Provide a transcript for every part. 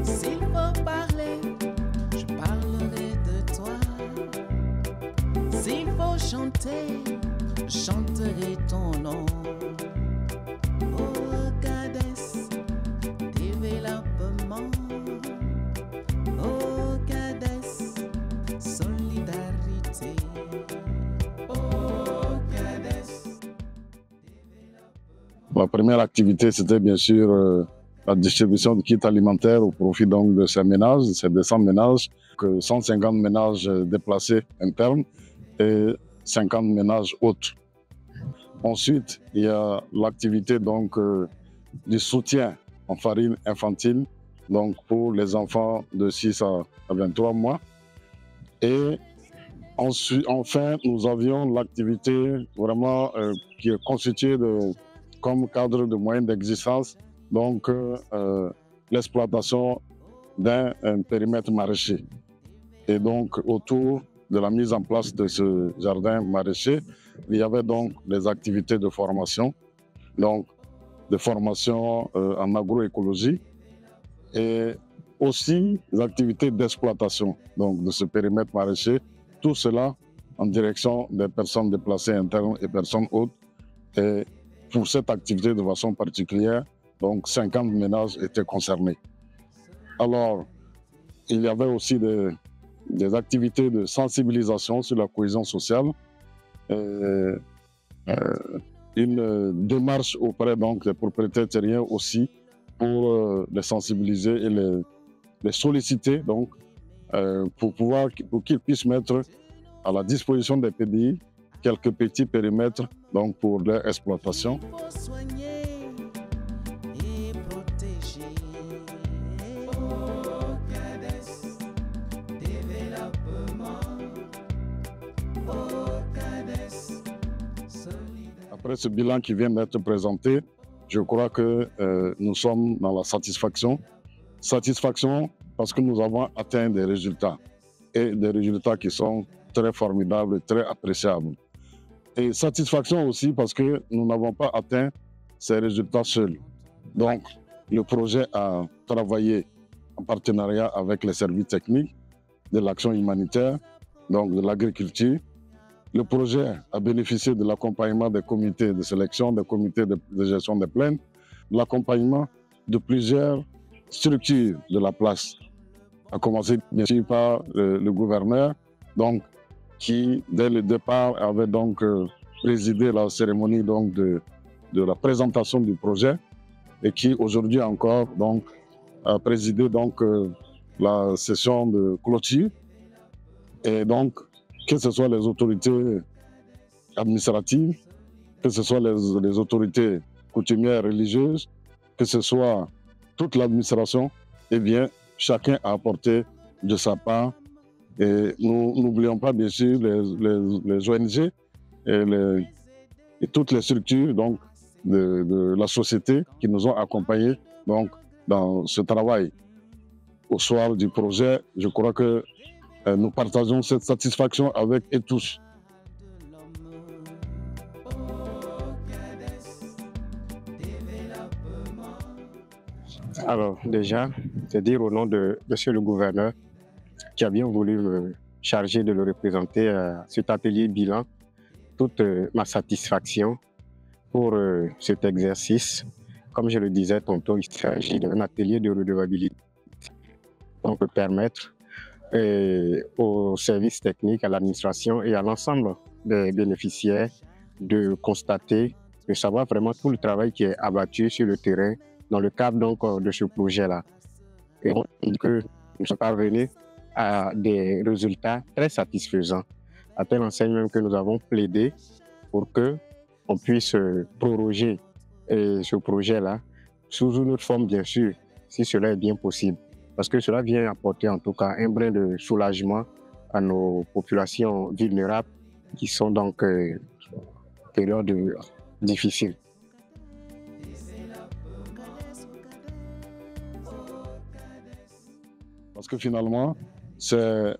S'il faut parler, je parlerai de toi. S'il faut chanter, je chanterai ton nom. Oh, Cadès, développement. Oh, Cadès, solidarité. Oh, Cadès. La première activité, c'était bien sûr la distribution de kits alimentaires au profit donc de ces ménages, ces 200 ménages, que 150 ménages déplacés internes et 50 ménages autres. Ensuite, il y a l'activité donc du soutien en farine infantile, donc pour les enfants de 6 à 23 mois. Et ensuite, enfin, nous avions l'activité vraiment qui est constituée comme cadre de moyens d'existence, donc l'exploitation d'un périmètre maraîcher. Et donc, autour de la mise en place de ce jardin maraîcher, il y avait donc des activités de formation, donc de formation en agroécologie et aussi des activités d'exploitation donc de ce périmètre maraîcher, tout cela en direction des personnes déplacées internes et personnes autres. Et pour cette activité de façon particulière, donc 50 ménages étaient concernés. Alors, il y avait aussi des activités de sensibilisation sur la cohésion sociale, une démarche auprès donc, des propriétaires terriens aussi pour les sensibiliser et les solliciter donc, pour qu'ils puissent mettre à la disposition des PDI quelques petits périmètres donc, pour leur exploitation. Après ce bilan qui vient d'être présenté, je crois que nous sommes dans la satisfaction. Satisfaction parce que nous avons atteint des résultats, et des résultats qui sont très formidables, très appréciables. Et satisfaction aussi parce que nous n'avons pas atteint ces résultats seuls. Donc, le projet a travaillé en partenariat avec les services techniques de l'action humanitaire, donc de l'agriculture. Le projet a bénéficié de l'accompagnement des comités de sélection, des comités de gestion des plaintes, de l'accompagnement de plusieurs structures de la place, à commencer bien sûr par le gouverneur, donc, qui dès le départ avait donc présidé la cérémonie donc, de la présentation du projet et qui aujourd'hui encore donc, a présidé donc, la session de clôture. Et donc, que ce soit les autorités administratives, que ce soit les autorités coutumières religieuses, que ce soit toute l'administration, eh bien, chacun a apporté de sa part. Et nous n'oublions pas, bien sûr, les ONG et toutes les structures donc, de la société qui nous ont accompagnés donc, dans ce travail. Au soir du projet, je crois que nous partageons cette satisfaction avec et tous. Alors déjà, c'est dire au nom de Monsieur le gouverneur qui a bien voulu me charger de le représenter à cet atelier bilan, toute ma satisfaction pour cet exercice. Comme je le disais tantôt, il s'agit d'un atelier de redevabilité. On peut permettre aux services techniques, à l'administration et à l'ensemble des bénéficiaires de constater, de savoir vraiment tout le travail qui est abattu sur le terrain dans le cadre donc, de ce projet-là. Et on dit que nous sommes parvenus à des résultats très satisfaisants, à telle enseigne même que nous avons plaidé pour qu'on puisse proroger ce projet-là sous une autre forme, bien sûr, si cela est bien possible. Parce que cela vient apporter en tout cas un brin de soulagement à nos populations vulnérables qui sont donc en période difficile. Parce que finalement, ce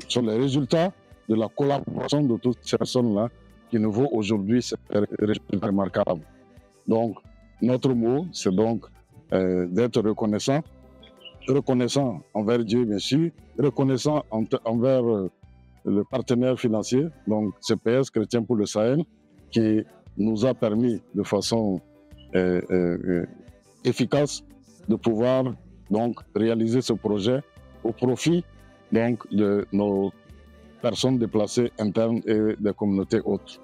sont les résultats de la collaboration de toutes ces personnes-là qui nous vaut aujourd'hui ces résultats remarquables. Donc, notre mot, c'est donc d'être reconnaissant envers Dieu, bien sûr, reconnaissant envers le partenaire financier, donc CPS, Chrétiens pour le Sahel, qui nous a permis de façon efficace de pouvoir donc réaliser ce projet au profit donc de nos personnes déplacées internes et des communautés autres.